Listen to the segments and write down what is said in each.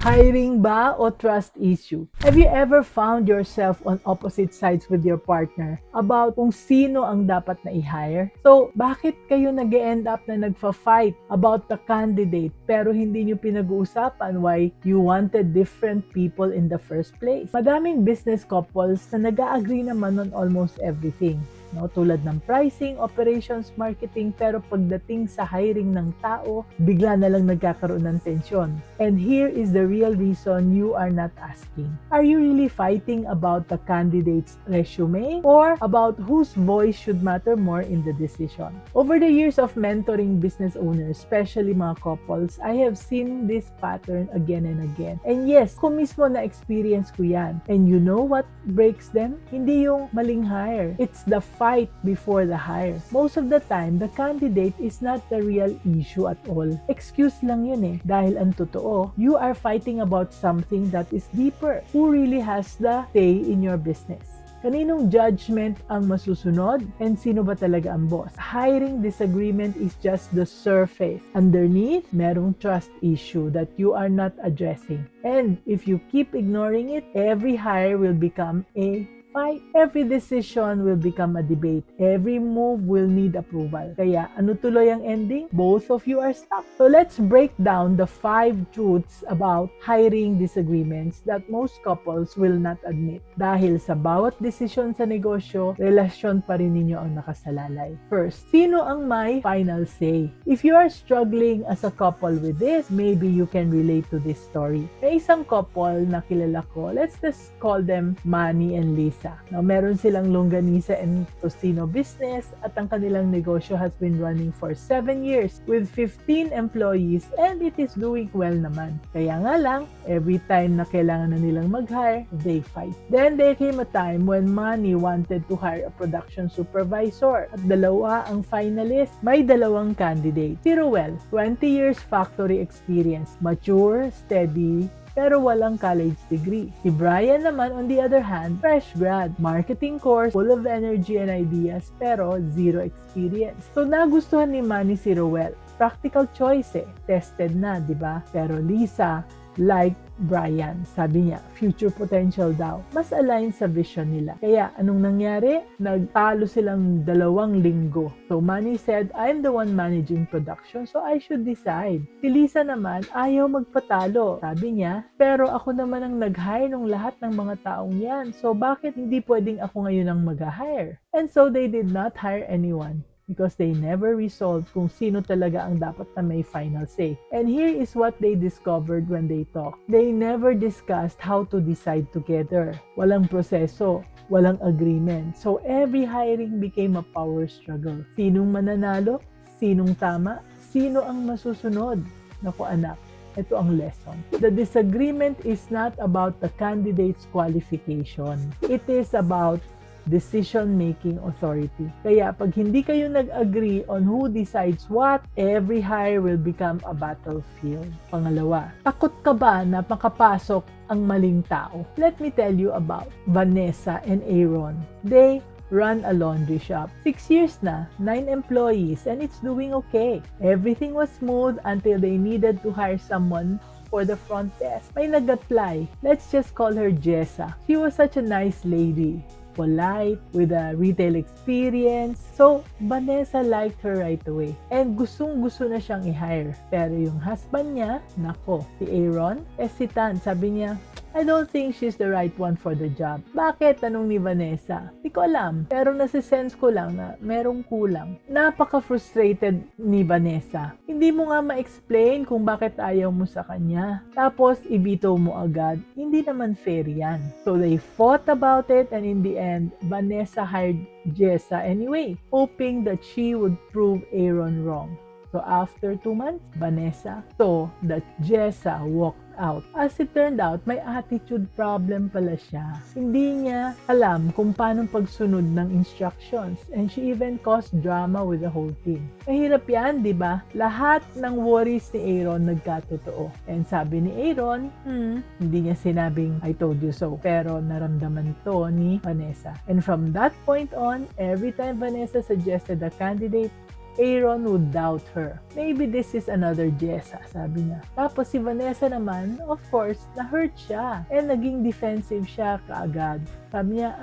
Hiring ba o trust issue? Have you ever found yourself on opposite sides with your partner about kung sino ang dapat na i-hire? So, bakit kayo nag-end up na nagfa-fight about the candidate pero hindi nyo pinag-uusapan why you wanted different people in the first place? Madaming business couples na nag-agree naman on almost everything. No, tulad ng pricing, operations, marketing, pero pagdating sa hiring ng tao, bigla na lang nagkakaroon ng tensyon. And here is the real reason you are not asking. Are you really fighting about the candidate's resume or about whose voice should matter more in the decision? Over the years of mentoring business owners, especially mga couples, I have seen this pattern again and again. And yes, ko mismo na-experience ko yan. And you know what breaks them? Hindi yung maling hire. It's the fight before the hire. Most of the time, the candidate is not the real issue at all. Excuse lang yun eh. Dahil ang totoo, you are fighting about something that is deeper. Who really has the say in your business? Kaninong judgment ang masusunod and sino ba talaga ang boss? Hiring disagreement is just the surface. Underneath, merong trust issue that you are not addressing. And if you keep ignoring it, every hire will become a fight. Every decision will become a debate. Every move will need approval. Kaya ano tuloy ang ending? Both of you are stuck. So let's break down the 5 truths about hiring disagreements that most couples will not admit. Dahil sa bawat desisyon sa negosyo, relasyon pa rin ninyo ang nakasalalay. First, sino ang may final say? If you are struggling as a couple with this, maybe you can relate to this story. May isang couple na kilala ko, let's just call them Manny and Lisa. Now, meron silang longganisa and tocino business at ang kanilang negosyo has been running for 7 years with 15 employees and it is doing well naman. Kaya nga lang, every time na kailangan na nilang mag-hire, they fight. Then there came a time when Manny wanted to hire a production supervisor at dalawa ang finalist. May dalawang candidate. Si Ruel, 20 years factory experience, mature, steady, pero walang college degree. Si Brian naman, on the other hand, fresh grad, marketing course, full of energy and ideas, pero zero experience. So nagustuhan ni Manny si Ruel. Practical choice eh. Tested na, di ba? Pero Lisa, like Brian, sabi niya, future potential daw. Mas align sa vision nila. Kaya anong nangyari? Nagtalo silang 2 linggo. So Manny said, I'm the one managing production, so I should decide. Si Lisa naman, ayaw magpatalo. Sabi niya, pero ako naman ang nag-hire ng lahat ng mga taong yan. So bakit hindi pwedeng ako ngayon ang mag-hire? And so they did not hire anyone, because they never resolved kung sino talaga ang dapat na may final say. And here is what they discovered when they talked. They never discussed how to decide together. Walang proseso, walang agreement. So every hiring became a power struggle. Sinong mananalo? Sinong tama? Sino ang masusunod? Naku anak, ito ang lesson. The disagreement is not about the candidate's qualification. It is about decision-making authority. Kaya pag hindi kayo nag-agree on who decides what, every hire will become a battlefield. Pangalawa, takot ka ba na makapasok ang maling tao? Let me tell you about Vanessa and Aaron. They run a laundry shop. 6 years na, 9 employees, and it's doing okay. Everything was smooth until they needed to hire someone for the front desk. May nag-apply. Let's just call her Jessa. She was such a nice lady. Polite, with a retail experience. So, Vanessa liked her right away. And gustong-gusto na siyang i-hire. Pero yung husband niya, nako, si Aaron, hesitant. Sabi niya, I don't think she's the right one for the job. Bakit? Tanong ni Vanessa. Di ko alam. Pero nasisense ko lang na merong kulang. Napaka-frustrated ni Vanessa. Hindi mo nga ma-explain kung bakit ayaw mo sa kanya. Tapos, ibito mo agad. Hindi naman fair yan. So, they fought about it and in the end, Vanessa hired Jessa anyway, hoping that she would prove Aaron wrong. So, after 2 months, Vanessa saw that Jessa walked out. As it turned out, may attitude problem pala siya. Hindi niya alam kung paano pagsunod ng instructions and she even caused drama with the whole team. Mahirap yan, di ba? Lahat ng worries ni Aaron nagkatotoo. And sabi ni Aaron, hindi niya sinabing I told you so. Pero naramdaman to ni Vanessa. And from that point on, every time Vanessa suggested a candidate, Aaron would doubt her. Maybe this is another Jessa, sabi niya. Tapos si Vanessa naman, of course, na-hurt siya. And naging defensive siya kaagad. Sabi niya,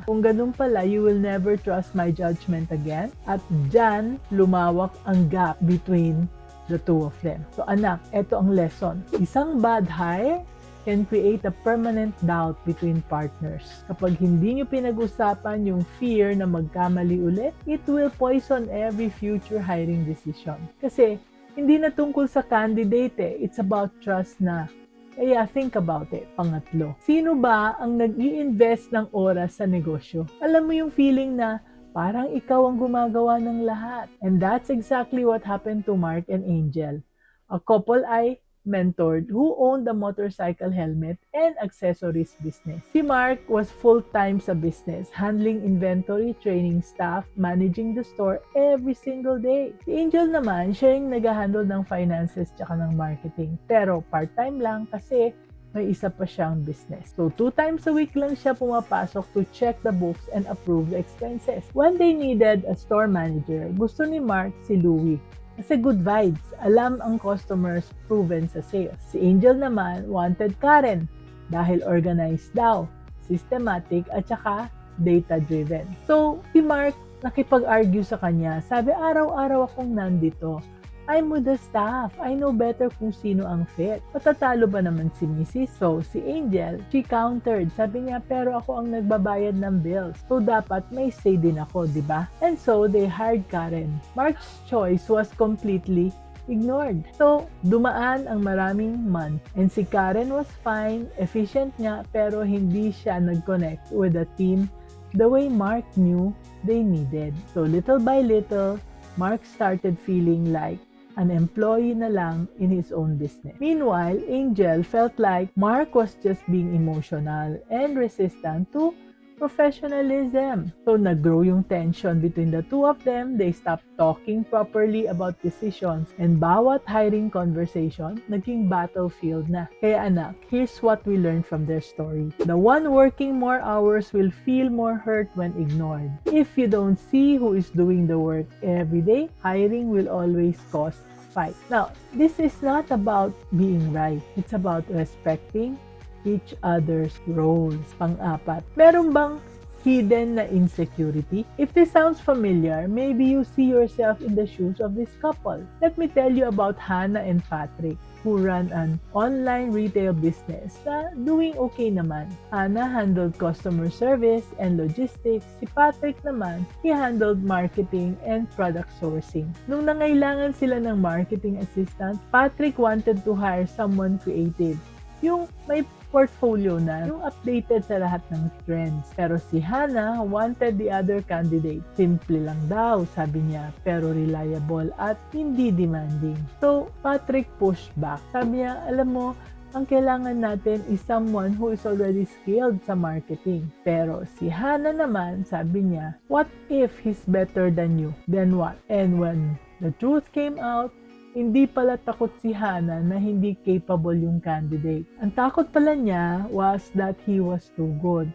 kung ganun pala, you will never trust my judgment again. At dyan, lumawak ang gap between the two of them. So anak, eto ang lesson. Isang bad hire can create a permanent doubt between partners. Kapag hindi nyo pinag-usapan yung fear na magkamali ulit, it will poison every future hiring decision. Kasi hindi na tungkol sa candidate it's about trust na. Kaya think about it. Pangatlo, sino ba ang nag-i-invest ng oras sa negosyo? Alam mo yung feeling na parang ikaw ang gumagawa ng lahat. And that's exactly what happened to Mark and Angel. A couple I mentored who owned a motorcycle helmet and accessories business. Si Mark was full-time sa business, handling inventory, training staff, managing the store every single day. Si Angel naman, siya yung nag-handle ng finances tsaka ng marketing. Pero part-time lang kasi may isa pa siyang business. So 2 times a week lang siya pumapasok to check the books and approve the expenses. When they needed a store manager, gusto ni Mark si Louie. Kasi good vibes, alam ang customers, proven sa sales. Si Angel naman wanted Karen dahil organized daw, systematic at saka data-driven. So, si Mark nakipag-argue sa kanya, sabi araw-araw akong nandito. I'm with the staff. I know better kung sino ang fit. Patatalo ba naman si Mrs.? So, si Angel, she countered. Sabi niya, pero ako ang nagbabayad ng bills. So, dapat may say din ako, di ba? And so, they hired Karen. Mark's choice was completely ignored. So, dumaan ang maraming months. And si Karen was fine, efficient niya, pero hindi siya nag-connect with the team the way Mark knew they needed. So, little by little, Mark started feeling like an employee na lang in his own business. Meanwhile, Angel felt like Mark was just being emotional and resistant to professionalism. So, nag-grow yung tension between the two of them. They stopped talking properly about decisions. And bawat hiring conversation, naging battlefield na. Kaya anak, here's what we learned from their story. The one working more hours will feel more hurt when ignored. If you don't see who is doing the work every day, hiring will always cause fight. Now, this is not about being right. It's about respecting each other's roles. Pang-apat, meron bang hidden na insecurity? If this sounds familiar, maybe you see yourself in the shoes of this couple. Let me tell you about Hannah and Patrick, who run an online retail business na doing okay naman. Hannah handled customer service and logistics. Si Patrick naman, he handled marketing and product sourcing. Nung nangailangan sila ng marketing assistant, Patrick wanted to hire someone creative. Yung may portfolio na, yung updated sa lahat ng trends. Pero si Hannah wanted the other candidate. Simple lang daw, sabi niya, pero reliable at hindi demanding. So, Patrick pushed back. Sabi niya, alam mo, ang kailangan natin is someone who is already skilled sa marketing. Pero si Hannah naman, sabi niya, what if he's better than you? Then what? And when the truth came out, hindi pala takot si Hannah na hindi capable yung candidate. Ang takot pala niya was that he was too good.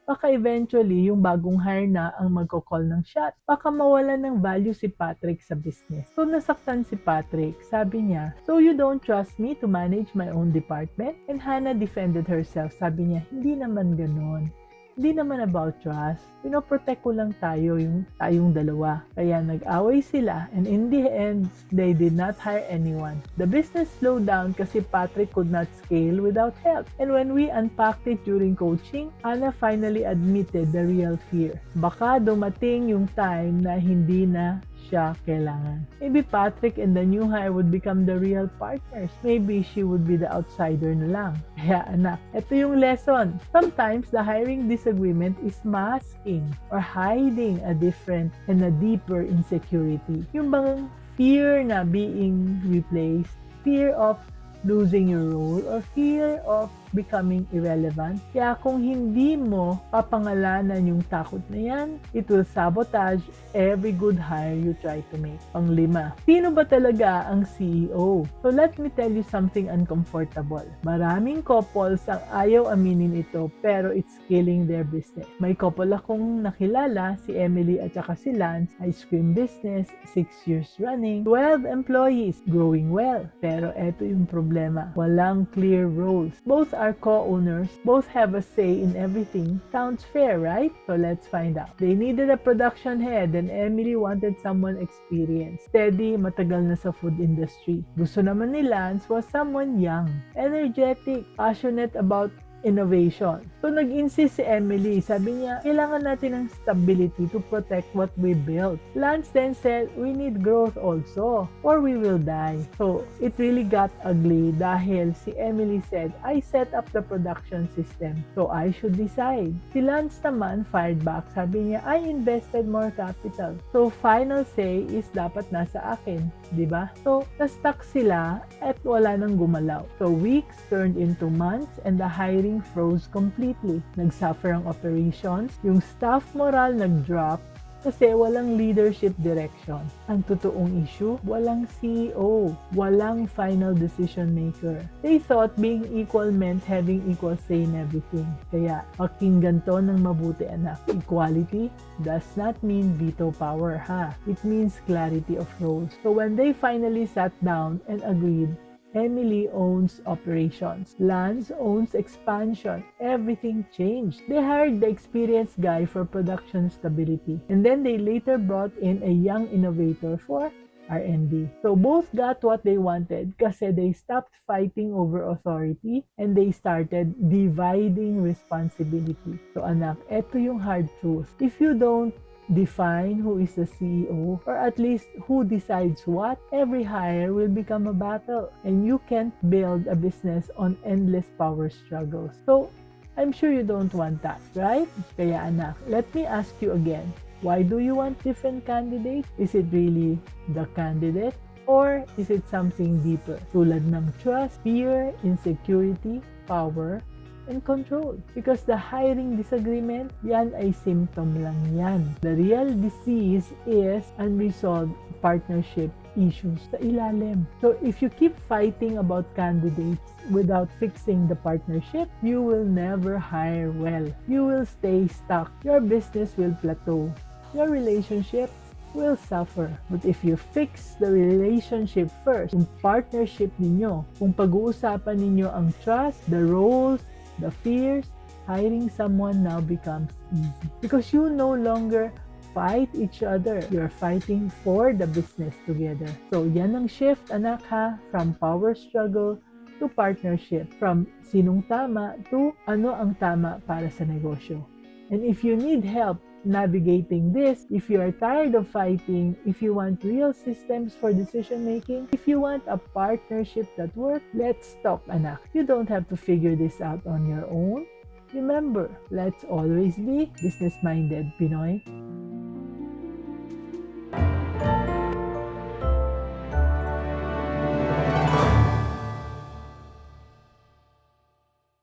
Baka eventually, yung bagong hire na ang magko-call ng shot. Baka mawalan ng value si Patrick sa business. So, nasaktan si Patrick. Sabi niya, so you don't trust me to manage my own department? And Hannah defended herself. Sabi niya, hindi naman ganon. Hindi naman about trust. Pinoprotect ko lang tayong dalawa. Kaya nag-away sila and in the end, they did not hire anyone. The business slowed down kasi Patrick could not scale without help. And when we unpacked it during coaching, Hannah finally admitted the real fear. Baka dumating yung time na hindi na siya kailangan. Maybe Patrick and the new hire would become the real partners. Maybe she would be the outsider na lang. Kaya anak, ito yung lesson. Sometimes the hiring disagreement is masking or hiding a different and a deeper insecurity. Yung bang fear na being replaced, fear of losing your role, or fear of becoming irrelevant. Kaya kung hindi mo papangalanan yung takot na yan, it will sabotage every good hire you try to make. Pang-5, sino ba talaga ang CEO? So let me tell you something uncomfortable. Maraming couples ang ayaw aminin ito pero it's killing their business. May couple akong nakilala, si Emily at saka si Lance, ice cream business, 6 years running, 12 employees, growing well. Pero eto yung problema, walang clear roles. Both are co-owners, both have a say in everything. Sounds fair, right? So let's find out. They needed a production head and Emily wanted someone experienced, steady, matagal na sa food industry. Gusto naman ni Lance was someone young, energetic, passionate about innovation. So nag-insist si Emily, sabi niya, kailangan natin ng stability to protect what we built. Lance then said, we need growth also or we will die. So it really got ugly dahil si Emily said, I set up the production system so I should decide. Si Lance naman fired back, sabi niya, I invested more capital. So final say is dapat nasa akin, di ba? So na-stuck sila at wala nang gumalaw. So weeks turned into months and the hiring froze completely. Nagsuffer ang operations, yung staff moral nag-drop kasi walang leadership direction. Ang totoong issue, walang CEO, walang final decision maker. They thought being equal meant having equal say in everything. Kaya, pakinggan to ng mabuti anak. Equality does not mean veto power, ha? It means clarity of roles. So when they finally sat down and agreed, Emily owns operations. Lance owns expansion. Everything changed. They hired the experienced guy for production stability. And then they later brought in a young innovator for R&D. So both got what they wanted kasi they stopped fighting over authority and they started dividing responsibility. So anak, eto yung hard truth. If you don't define who is the CEO or at least who decides what, every hire will become a battle and you can't build a business on endless power struggles. So I'm sure you don't want that, right? Kaya anak, let me ask you again, why do you want different candidates? Is it really the candidate? Or is it something deeper? Tulad ng trust, fear, insecurity, power, and control. Because the hiring disagreement, yan ay symptom lang yan. The real disease is unresolved partnership issues sa ilalim. So if you keep fighting about candidates without fixing the partnership, you will never hire well. You will stay stuck. Your business will plateau. Your relationship will suffer. But if you fix the relationship first, yung partnership ninyo, kung pag-uusapan ninyo ang trust, the roles, the fears, hiring someone now becomes easy. Because you no longer fight each other. You're fighting for the business together. So yan ang shift, anak ha, from power struggle to partnership. From sinong tama to ano ang tama para sa negosyo. And if you need help navigating this, if you are tired of fighting, if you want real systems for decision making, if you want a partnership that works, let's talk, anak. You don't have to figure this out on your own. Remember, let's always be business-minded, Pinoy.